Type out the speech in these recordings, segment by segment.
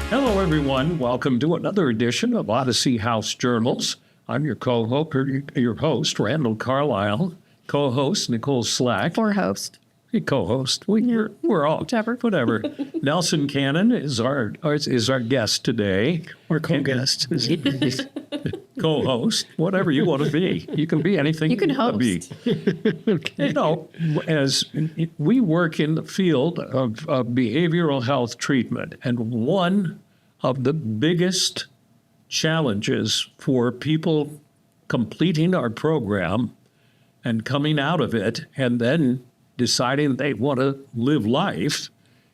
Hello, everyone. Welcome to another edition of Odyssey House Journals. I'm your host, Randall Carlisle. Co-host, Nicole Slack. Or host. Co-host. We're all Whichever. whatever. Nelson Cannon is our guest today. Or co-guest. Co-host, whatever you want to be. You can be anything You can want to be. host. You know, as we work in the field of behavioral health treatment, and one of the biggest challenges for people completing our program and coming out of it and then deciding they want to live life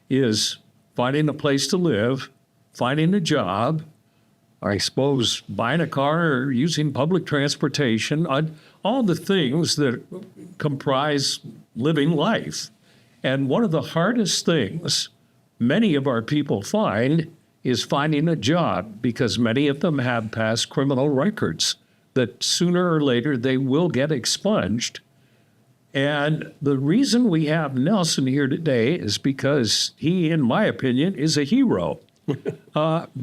is finding a place to live, finding a job, I suppose buying a car or using public transportation, all the things that comprise living life. And one of the hardest things many of our people find is finding a job, because many of them have past criminal records that sooner or later they will get expunged. And the reason we have Nelson here today is because he, in my opinion, is a hero.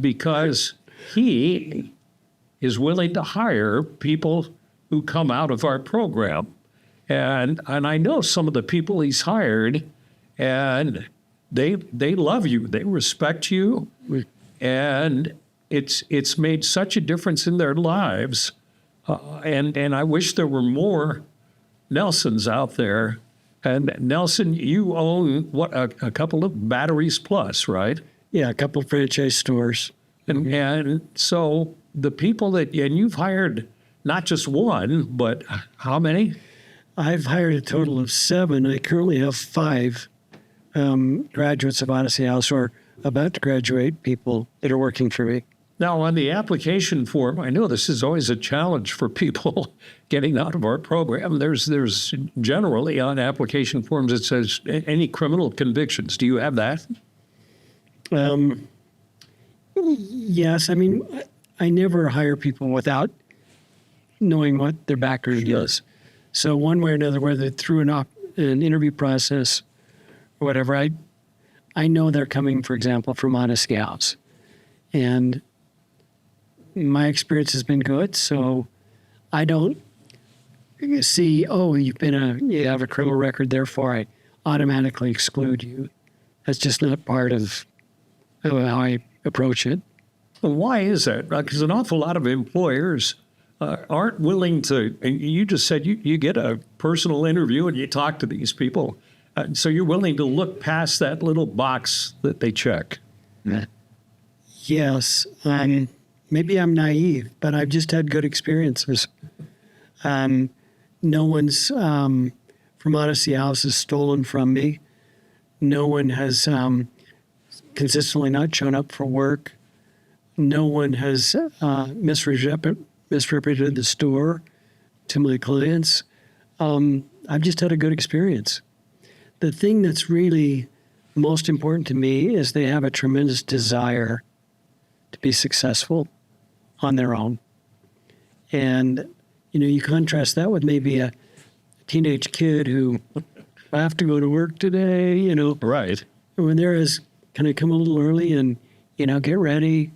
Because he is willing to hire people who come out of our program. And I know some of the people he's hired, and they love you, they respect you, and it's made such a difference in their lives. And I wish there were more Nelsons out there. And Nelson, you own a couple of Batteries Plus, right? Yeah, a couple of franchise stores. And so the people and you've hired not just one, but how many? I've hired a total of 7. I currently have 5 graduates of Odyssey House, or about to graduate, people that are working for me. Now, on the application form, I know this is always a challenge for people getting out of our program. There's generally on application forms, it says any criminal convictions. Do you have that? Yes. I mean, I never hire people without knowing what their background is. So one way or another, whether through an interview process or whatever, I know they're coming, for example, from Odyssey House. And my experience has been good, so I don't see, you have a criminal record, therefore I automatically exclude you. That's just not part of how I approach it. Well, why is that? Because an awful lot of employers aren't willing to, and you just said you get a personal interview and you talk to these people. So you're willing to look past that little box that they check. Yes. Maybe I'm naive, but I've just had good experiences. No one's from Odyssey House has stolen from me. No one has consistently not shown up for work. No one has misrepresented the store to my clients. I've just had a good experience. The thing that's really most important to me is they have a tremendous desire to be successful on their own. And, you contrast that with maybe a teenage kid who, I have to go to work today, Right. When there is, can I come a little early and, get ready?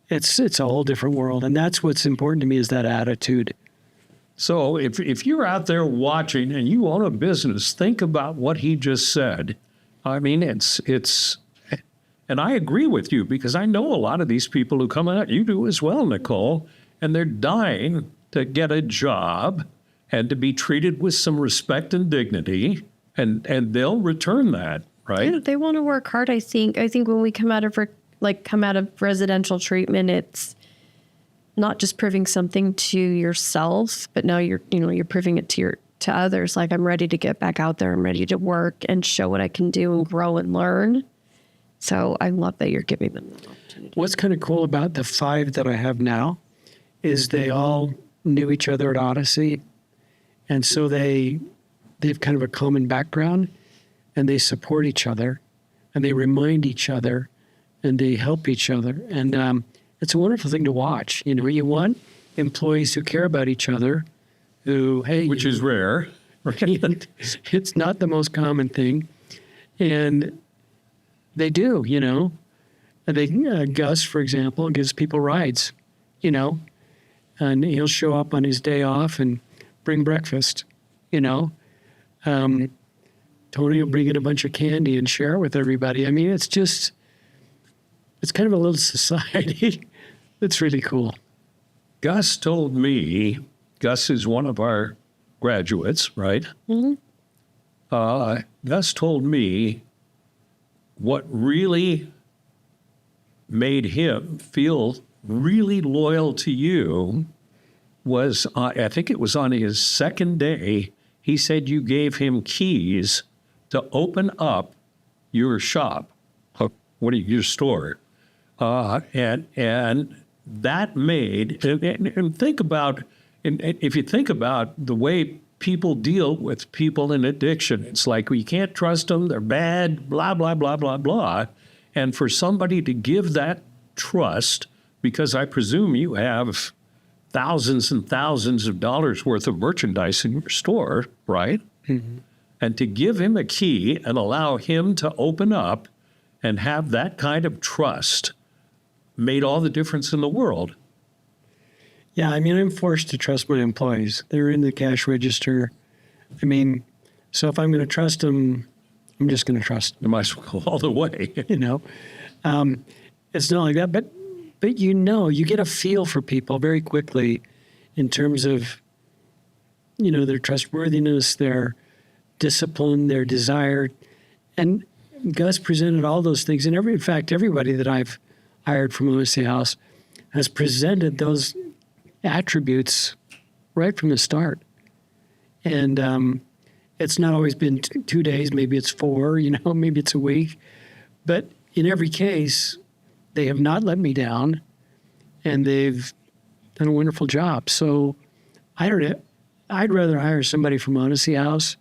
It's a whole different world. And that's what's important to me, is that attitude. So if you're out there watching and you own a business, think about what he just said. I mean, it's, and I agree with you, because I know a lot of these people who come out, you do as well, Nicole, and they're dying to get a job and to be treated with some respect and dignity, and they'll return that, right? Yeah, they want to work hard. I think when we come out of residential treatment, it's not just proving something to yourself, but now you're proving it to others. Like, I'm ready to get back out there. I'm ready to work and show what I can do and grow and learn. So I love that you're giving them that opportunity. What's kind of cool about the 5 that I have now is they all knew each other at Odyssey. And so they've kind of a common background, and they support each other, and they remind each other, and they help each other. And it's a wonderful thing to watch. You want employees who care about each other, who, hey. Which is rare. And it's not the most common thing. And they do, Gus, for example, gives people rides, and he'll show up on his day off and bring breakfast, Tony will bring in a bunch of candy and share it with everybody. I mean, it's kind of a little society. It's really cool. Gus told me, Gus is one of our graduates, right? Gus told me what really made him feel really loyal to you was, I think it was on his second day, he said you gave him keys to open up your shop, your store. And that made, and think about, and if you think about the way people deal with people in addiction, it's like we can't trust them, they're bad, blah, blah, blah, blah, blah. And for somebody to give that trust, because I presume you have thousands and thousands of dollars worth of merchandise in your store, right? Mm-hmm. And to give him a key and allow him to open up and have that kind of trust made all the difference in the world. Yeah, I mean, I'm forced to trust my employees. They're in the cash register. I mean, so if I'm going to trust them, I'm just going to trust them. You might as well go all the way. It's not like that. But you get a feel for people very quickly in terms of, their trustworthiness, their discipline, their desire. And Gus presented all those things. And in fact, everybody that I've hired from Odyssey House has presented those attributes right from the start. And it's not always been 2 days, maybe it's 4, maybe it's a week. But in every case, they have not let me down, and they've done a wonderful job. So I'd rather hire somebody from Odyssey House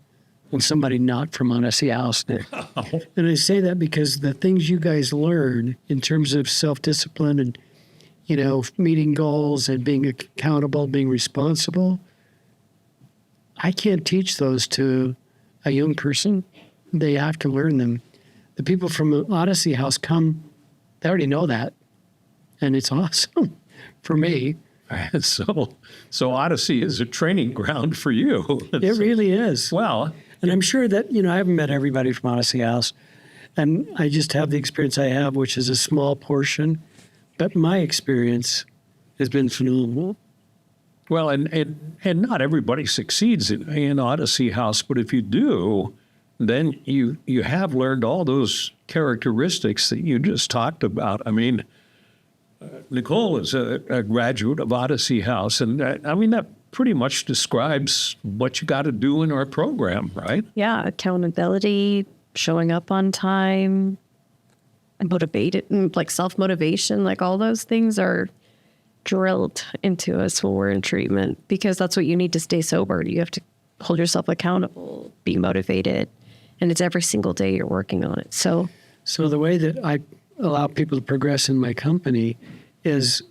than somebody not from Odyssey House. And I say that because the things you guys learn in terms of self-discipline and, meeting goals and being accountable, being responsible, I can't teach those to a young person. They have to learn them. The people from Odyssey House they already know that. And it's awesome for me. So Odyssey is a training ground for you. It really is. Well, and I'm sure that, I haven't met everybody from Odyssey House. And I just have the experience I have, which is a small portion. But my experience has been phenomenal. Well, and not everybody succeeds in Odyssey House, but if you do, then you have learned all those characteristics that you just talked about. I mean, Nicole is a graduate of Odyssey House, and that pretty much describes what you got to do in our program, right? Yeah, accountability, showing up on time, motivated, like self-motivation, like all those things are drilled into us when we're in treatment, because that's what you need to stay sober. You have to hold yourself accountable, be motivated, and it's every single day you're working on it. So the way that I allow people to progress in my company is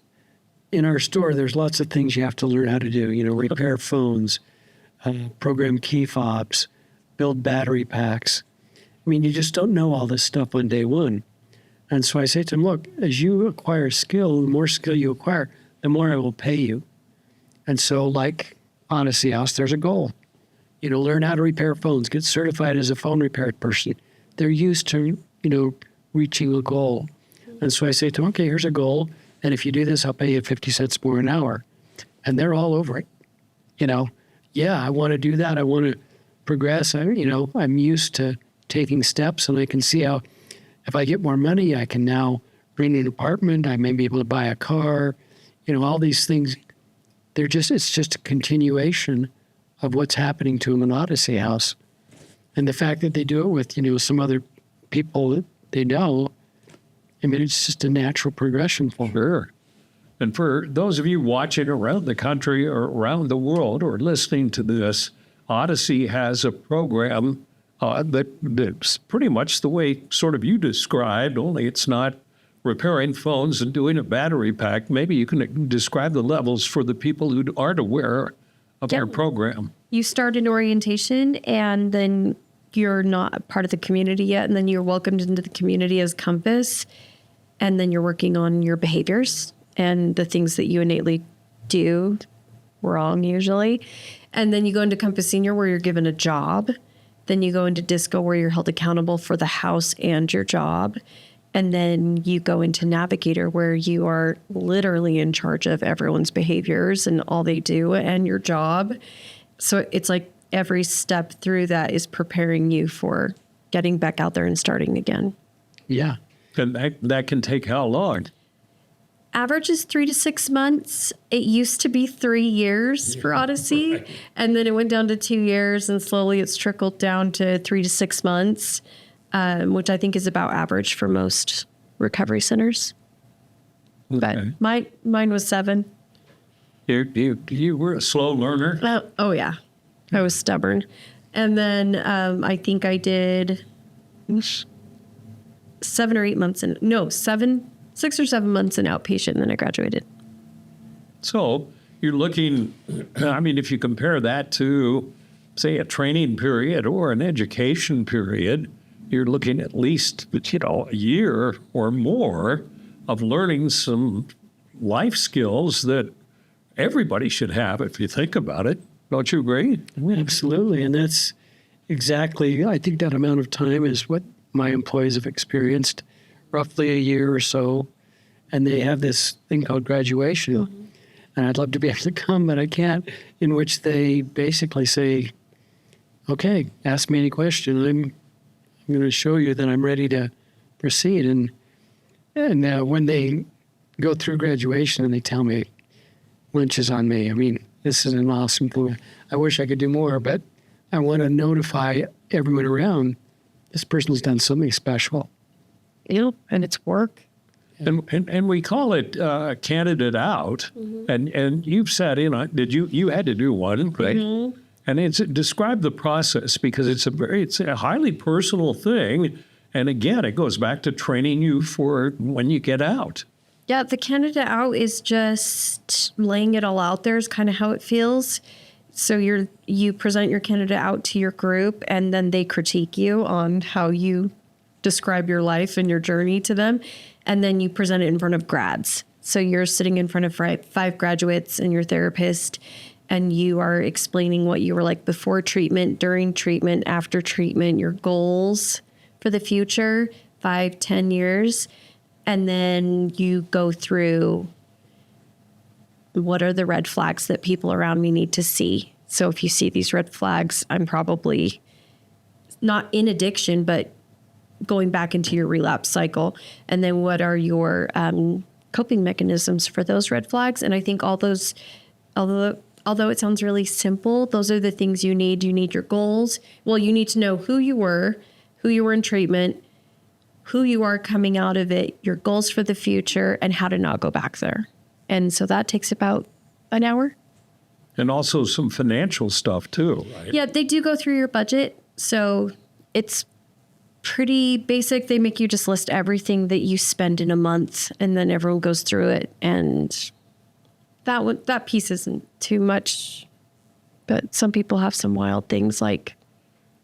in our store, there's lots of things you have to learn how to do, repair phones, program key fobs, build battery packs. I mean, you just don't know all this stuff on day one. And so I say to them, look, as you acquire skill, the more skill you acquire, the more I will pay you. And so like Odyssey House, there's a goal. Learn how to repair phones, get certified as a phone repair person. They're used to, reaching a goal. And so I say to them, okay, here's a goal. And if you do this, I'll pay you 50 cents more an hour. And they're all over it. Yeah, I want to do that. I want to progress. I'm used to taking steps, and I can see how if I get more money, I can now rent an apartment. I may be able to buy a car. All these things, it's just a continuation of what's happening to them in Odyssey House. And the fact that they do it with, some other people that they know, it's just a natural progression for them. Sure. And for those of you watching around the country or around the world or listening to this, Odyssey has a program that's pretty much the way sort of you described, only it's not repairing phones and doing a battery pack. Maybe you can describe the levels for the people who aren't aware of our program. You start in orientation, and then you're not part of the community yet, and then you're welcomed into the community as Compass, and then you're working on your behaviors and the things that you innately do wrong usually. And then you go into Compass Senior, where you're given a job. Then you go into Disco, where you're held accountable for the house and your job. And then you go into Navigator, where you are literally in charge of everyone's behaviors and all they do and your job. So it's like every step through that is preparing you for getting back out there and starting again. Yeah. And that can take how long? Average is 3 to 6 months. It used to be 3 years for Odyssey, Right. and then it went down to 2 years, and slowly it's trickled down to 3 to 6 months, which I think is about average for most recovery centers. But mine was 7. You were a slow learner. Oh yeah, I was stubborn, and then I think I did 7 or 8 months in 6 or 7 months in outpatient, and then I graduated. So you're looking, I mean, if you compare that to, say, a training period or an education period, you're looking at least, a year or more of learning some life skills that everybody should have if you think about it. Don't you agree? Absolutely. And that's exactly, I think that amount of time is what my employees have experienced, roughly a year or so. And they have this thing called graduation. Mm-hmm. And I'd love to be able to come, but I can't, in which they basically say, okay, ask me any question. I'm going to show you that I'm ready to proceed. And when they go through graduation and they tell me, lunch is on me. I mean, this is an awesome thing. I wish I could do more, but I want to notify everyone around, this person's done something special. And it's work. And we call it candidate out. Mm-hmm. And you've sat in on, you had to do one, right? Mm-hmm. And describe the process, because it's a highly personal thing. And again, it goes back to training you for when you get out. Yeah, the candidate out is just laying it all out there is kind of how it feels. So you present your candidate out to your group, and then they critique you on how you describe your life and your journey to them. And then you present it in front of grads. So you're sitting in front of 5 graduates and your therapist, and you are explaining what you were like before treatment, during treatment, after treatment, your goals for the future, 5, 10 years. And then you go through, what are the red flags that people around me need to see? So if you see these red flags, I'm probably not in addiction, but going back into your relapse cycle. And then what are your coping mechanisms for those red flags? And I think all those, although it sounds really simple, those are the things you need. You need your goals. Well, you need to know who you were in treatment, who you are coming out of it, your goals for the future, and how to not go back there. And so that takes about an hour. And also some financial stuff too, right? Yeah, they do go through your budget. So it's pretty basic. They make you just list everything that you spend in a month, and then everyone goes through it. And that piece isn't too much, but some people have some wild things like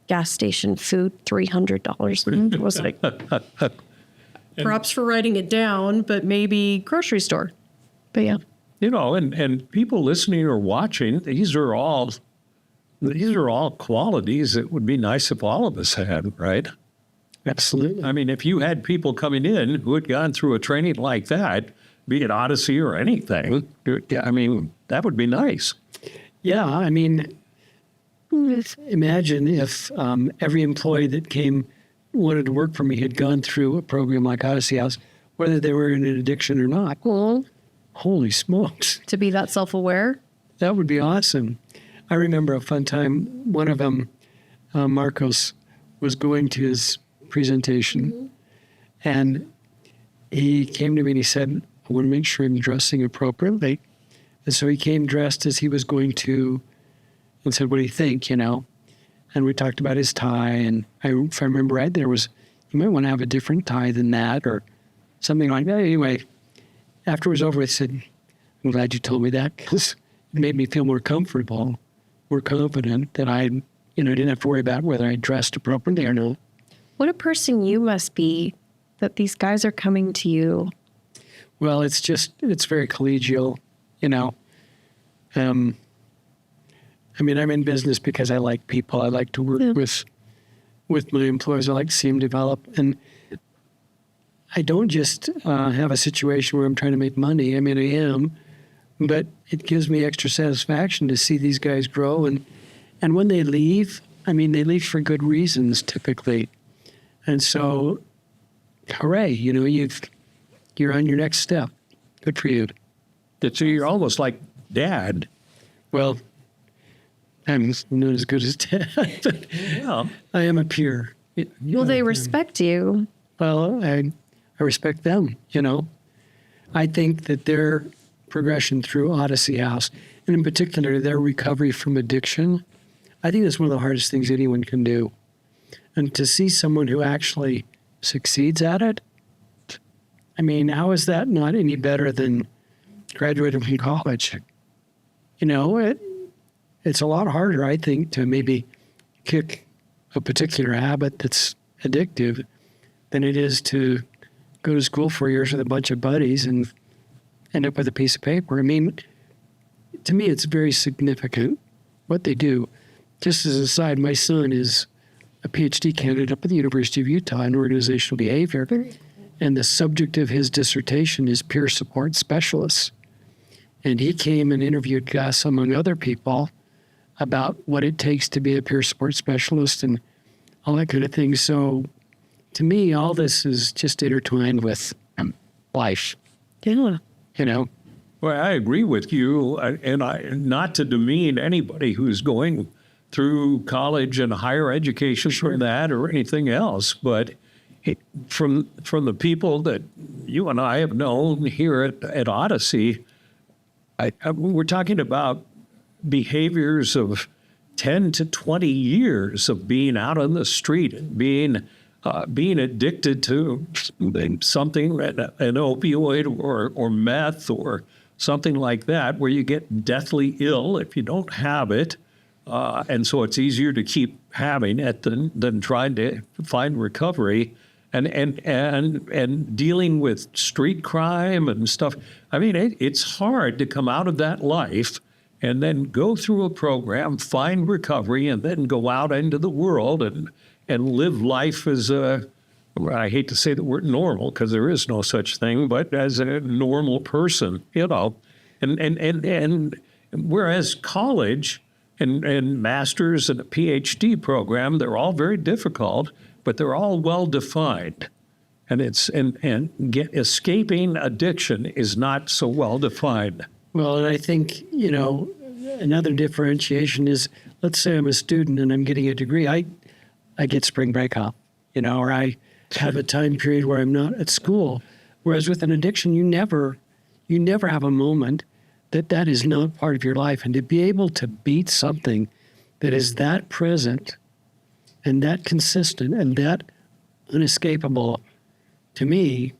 gas station food, $300. Was like, props for writing it down, but maybe grocery store. But yeah. And people listening or watching, these are all qualities that would be nice if all of us had, right? Absolutely. I mean, if you had people coming in who had gone through a training like that, be it Odyssey or anything, I mean, that would be nice. Yeah, I mean, imagine if every employee that wanted to work for me had gone through a program like Odyssey House, whether they were in an addiction or not. Cool. Holy smokes. To be that self-aware. That would be awesome. I remember a fun time. One of them, Marcos, was going to his presentation, and he came to me and he said, I want to make sure I'm dressing appropriately. And so he came dressed as he was going to, and said, what do you think, And we talked about his tie, and if I remember right, you might want to have a different tie than that, or something like that. Anyway, after it was over, I said, I'm glad you told me that, because it made me feel more comfortable were confident that I, didn't have to worry about whether I dressed appropriately or not. What a person you must be that these guys are coming to you. Well, it's very collegial, I'm in business because I like people. I like to work with my employees. I like to see them develop. And I don't just have a situation where I'm trying to make money. I am, but it gives me extra satisfaction to see these guys grow. And when they leave, they leave for good reasons typically. And so, hooray, you're on your next step. Good for you. So you're almost like dad. Well, I'm not as good as Dad, but Yeah. I am a peer. Well, they respect you. Well, I respect them, I think that their progression through Odyssey House, and in particular their recovery from addiction, I think that's one of the hardest things anyone can do. And to see someone who actually succeeds at it, how is that not any better than graduating from college? It's a lot harder, I think, to maybe kick a particular habit that's addictive than it is to go to school 4 years with a bunch of buddies and end up with a piece of paper. To me, it's very significant what they do. Just as an aside, my son is a PhD candidate up at the University of Utah in organizational behavior. And the subject of his dissertation is peer support specialists. And he came and interviewed Gus, among other people, about what it takes to be a peer support specialist and all that kind of thing. So to me, all this is just intertwined with life, Yeah. Well, I agree with you, and not to demean anybody who's going through college and higher education for that or anything else, but from the people that you and I have known here at Odyssey, we're talking about behaviors of 10 to 20 years of being out on the street and being addicted to something, an opioid or meth or something like that, where you get deathly ill if you don't have it. And so it's easier to keep having it than trying to find recovery. And dealing with street crime and stuff. It's hard to come out of that life and then go through a program, find recovery, and then go out into the world and live life as I hate to say the word normal because there is no such thing, but as a normal person, And whereas college and master's and a PhD program, they're all very difficult, but they're all well defined. And escaping addiction is not so well defined. Well, and I think, another differentiation is, let's say I'm a student and I'm getting a degree. I get spring break off, or I have a time period where I'm not at school. Whereas with an addiction, you never have a moment that is not part of your life. And to be able to beat something that is that present and that consistent and that unescapable, to me,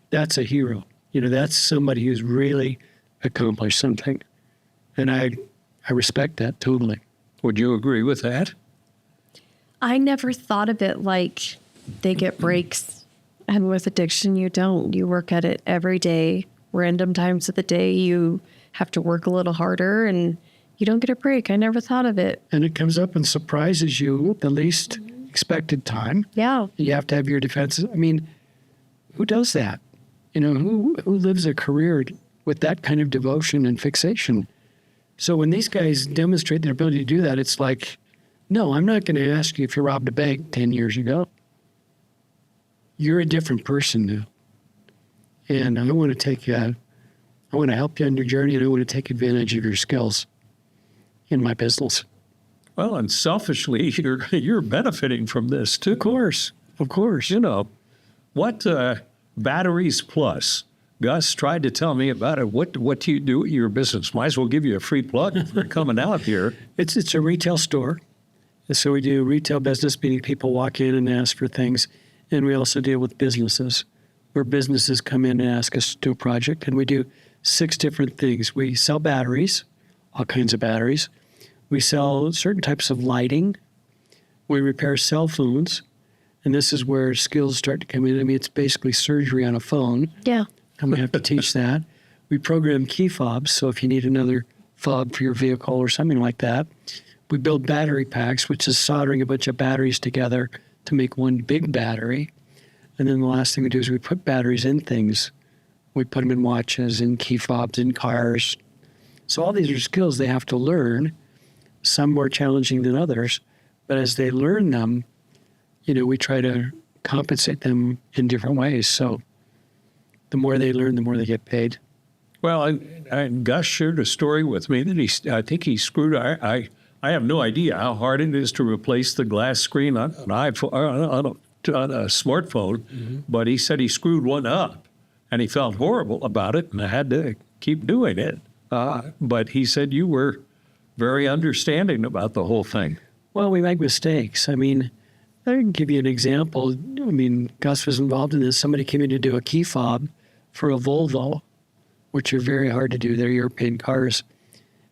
that's a hero. That's somebody who's really accomplished something. And I respect that totally. Would you agree with that? I never thought of it like they get breaks. And with addiction, you don't. You work at it every day. Random times of the day, you have to work a little harder and you don't get a break. I never thought of it. And it comes up and surprises you at the least expected time. Yeah. You have to have your defenses. Who does that? Who lives a career with that kind of devotion and fixation? So when these guys demonstrate their ability to do that, it's like, no, I'm not going to ask you if you robbed a bank 10 years ago. You're a different person now. And I want to help you on your journey, and I want to take advantage of your skills in my business. Well, and selfishly, you're benefiting from this too. Of course. What Batteries Plus? Gus tried to tell me about it. What do you do at your business? Might as well give you a free plug for coming out here. It's a retail store. So we do retail business, meaning people walk in and ask for things. And we also deal with businesses, where businesses come in and ask us to do a project. And we do 6 different things. We sell batteries, all kinds of batteries. We sell certain types of lighting. We repair cell phones. And this is where skills start to come in. I mean, it's basically surgery on a phone. Yeah. I'm going to have to teach that. We program key fobs. So if you need another fob for your vehicle or something like that, we build battery packs, which is soldering a bunch of batteries together to make one big battery. And then the last thing we do is we put batteries in things. We put them in watches, in key fobs, in cars. So all these are skills they have to learn, some more challenging than others. But as they learn them, we try to compensate them in different ways. So the more they learn, the more they get paid. Well, Gus shared a story with me that I think he screwed. I have no idea how hard it is to replace the glass screen on an iPhone, on a smartphone, but he said he screwed one up, and he felt horrible about it, and I had to keep doing it. But he said you were very understanding about the whole thing. Well, we make mistakes. I mean, I can give you an example. I mean, Gus was involved in this. Somebody came in to do a key fob for a Volvo, which are very hard to do. They're European cars.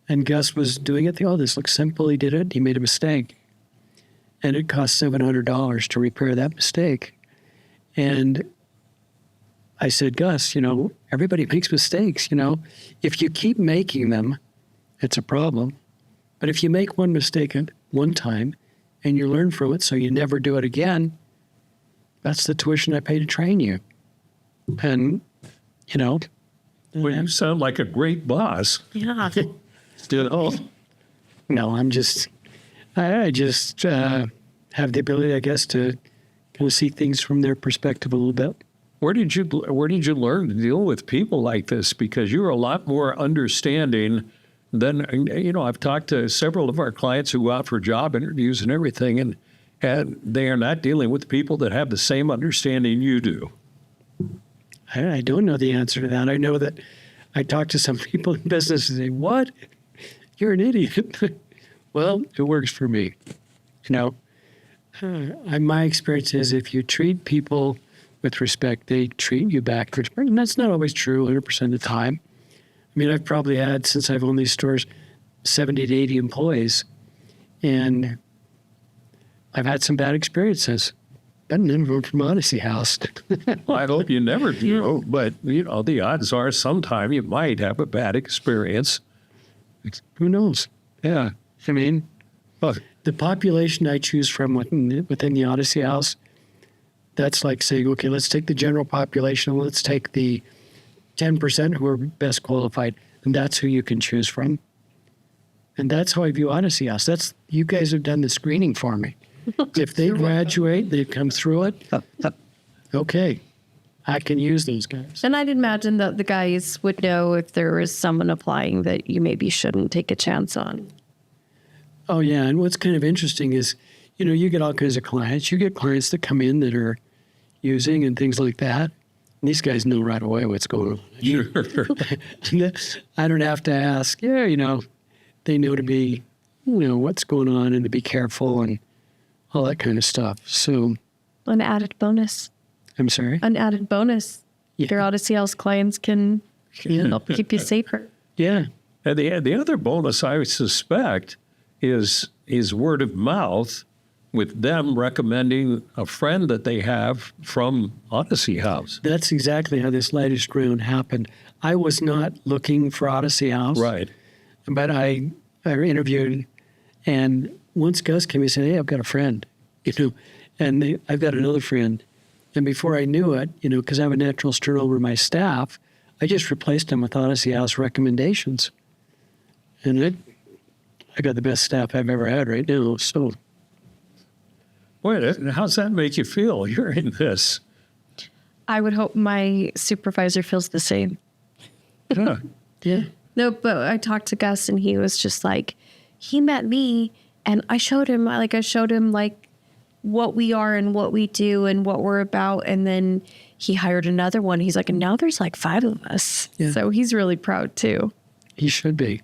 And Gus was doing it. Oh, this looks simple. He did it. He made a mistake. And it cost $700 to repair that mistake. And I said, Gus, everybody makes mistakes. If you keep making them, it's a problem. But if you make one mistake at one time and you learn from it so you never do it again, that's the tuition I pay to train you. And, Well, you sound like a great boss. Yeah. No, I just have the ability, I guess, to kind of see things from their perspective a little bit. Where did you learn to deal with people like this? Because you're a lot more understanding than, I've talked to several of our clients who go out for job interviews and everything, and they are not dealing with people that have the same understanding you do. I don't know the answer to that. I know that I talk to some people in business and say, what? You're an idiot. Well, it works for me. My experience is if you treat people with respect, they treat you back with respect. And that's not always true 100% of the time. I mean, I've probably had, since I've owned these stores, 70 to 80 employees. And I've had some bad experiences. Got an invite from Odyssey House. Well, I hope you never do, but, the odds are sometime you might have a bad experience. Who knows? Yeah. I mean, the population I choose from within the Odyssey House, that's like saying, okay, let's take the general population, and let's take the 10% who are best qualified, and that's who you can choose from. And that's how I view Odyssey House. You guys have done the screening for me. If they graduate, they come through it, okay, I can use those guys. And I'd imagine that the guys would know if there was someone applying that you maybe shouldn't take a chance on. Oh, yeah. And what's kind of interesting is, you get all kinds of clients. You get clients that come in that are using and things like that. And these guys know right away what's going on. Sure. I don't have to ask. Yeah, they know to be, what's going on and to be careful and all that kind of stuff. So, An added bonus. I'm sorry? An added bonus. Yeah. Your Odyssey House clients can help keep you safer. Yeah. And the other bonus I would suspect is word of mouth, with them recommending a friend that they have from Odyssey House. That's exactly how this latest round happened. I was not looking for Odyssey House. Right. But I interviewed, and once Gus came, he said, hey, I've got a friend, and I've got another friend. And before I knew it, because I have a natural turnover in my staff, I just replaced them with Odyssey House recommendations. And I got the best staff I've ever had right now. So, Wait, how's that make you feel hearing this? I would hope my supervisor feels the same. Yeah. yeah. No, but I talked to Gus and he was just like, he met me and I showed him what we are and what we do and what we're about. And then he hired another one. He's like, and now there's like 5 of us. Yeah. So he's really proud too. He should be.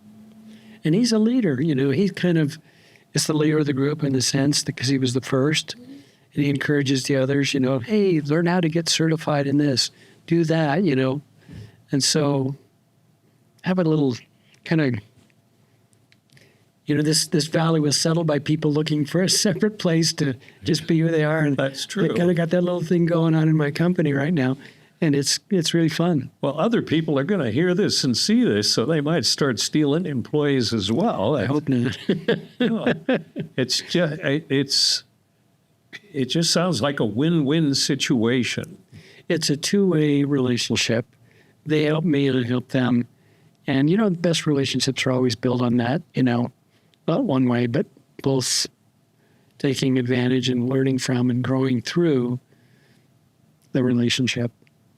And he's a leader, he's kind of, is the leader of the group in the sense because he was the first. And he encourages the others, hey, learn how to get certified in this, do that, And so have a little kind of this valley was settled by people looking for a separate place to just be who they are. And That's true. I kind of got that little thing going on in my company right now, and it's really fun. Well, other people are going to hear this and see this, so they might start stealing employees as well. I hope not. It just sounds like a win-win situation. It's a two-way relationship. They help me and I help them. And, the best relationships are always built on that, not one way, but both taking advantage and learning from and growing through the relationship.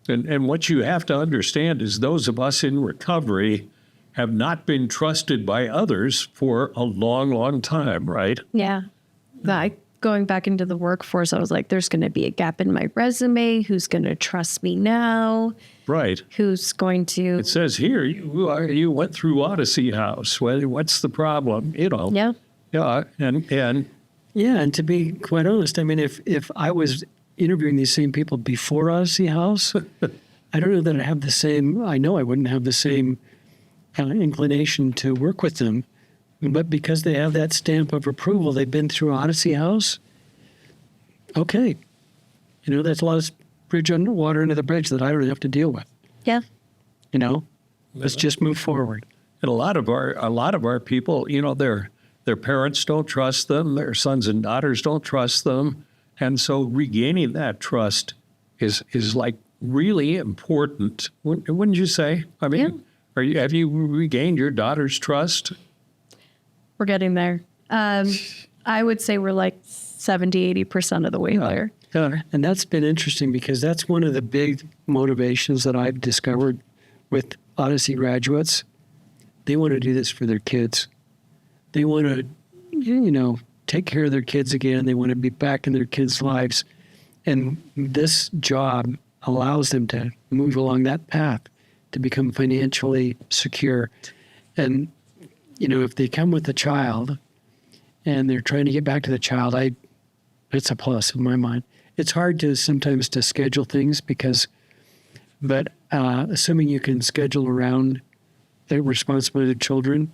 And what you have to understand is those of us in recovery have not been trusted by others for a long, long time, right? Yeah. Going back into the workforce, I was like, there's going to be a gap in my resume. Who's going to trust me now? Right. Who's going to? It says here, you went through Odyssey House. What's the problem? Yeah. Yeah. And Yeah, and to be quite honest, I mean, if I was interviewing these same people before Odyssey House, I don't know that I know I wouldn't have the same inclination to work with them. But because they have that stamp of approval, they've been through Odyssey House. Okay. That's a lot of bridge underwater under the bridge that I don't have to deal with. Yeah. Let's just move forward. And a lot of our people, their parents don't trust them, their sons and daughters don't trust them. And so regaining that trust is like really important. Wouldn't you say? I mean, have you regained your daughter's trust? We're getting there. I would say we're like 70, 80% of the way there. Yeah, and that's been interesting because that's one of the big motivations that I've discovered with Odyssey graduates. They want to do this for their kids. They want to, take care of their kids again. They want to be back in their kids' lives. And this job allows them to move along that path to become financially secure. And if they come with a child and they're trying to get back to the child, it's a plus in my mind. It's hard sometimes to schedule things but assuming you can schedule around the responsibility of children,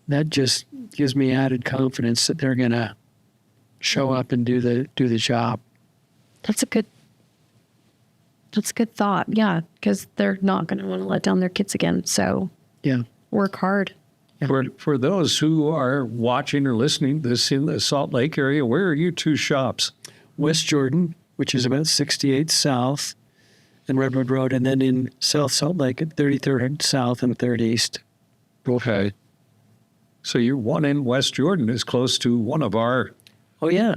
that just gives me added confidence that they're going to show up and do the job. That's a good thought. Yeah, because they're not going to want to let down their kids again. So Yeah. work hard. For those who are watching or listening to this in the Salt Lake area, where are your two shops? West Jordan, which is about 68 South and Redwood Road, and then in South Salt Lake at 33rd South and 3rd East. Okay. So your one in West Jordan is close to one of our... Oh, yeah.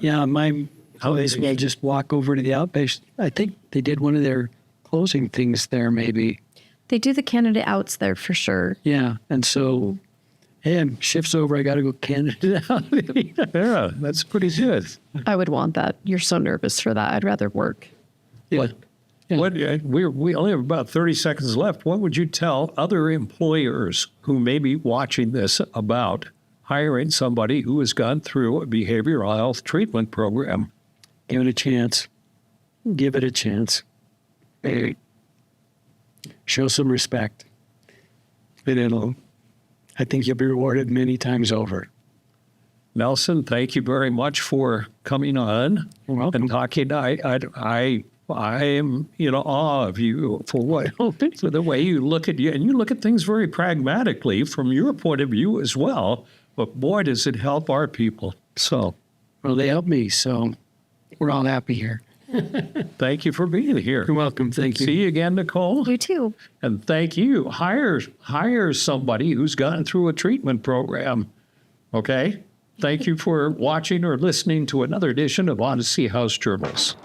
Yeah, my place, I just walk over to the outpatient. I think they did one of their closing things there, maybe. They do the candidate outs there for sure. Yeah, and so, hey, shift's over. I got to go candidate out. Yeah, that's pretty good. I would want that. You're so nervous for that. I'd rather work. Yeah. We only have about 30 seconds left. What would you tell other employers who may be watching this about hiring somebody who has gone through a behavioral health treatment program? Give it a chance. Give it a chance. Hey, show some respect. And I think you'll be rewarded many times over. Nelson, thank you very much for coming on You're welcome. and talking. I am in awe of you for the way you look at you, and you look at things very pragmatically from your point of view as well. But boy, does it help our people. So, Well, they helped me, so we're all happy here. thank you for being here. You're welcome. Thank you. See you again, Nicole. You too. And thank you. Hire somebody who's gone through a treatment program. Okay? Thank you for watching or listening to another edition of Odyssey House Journals.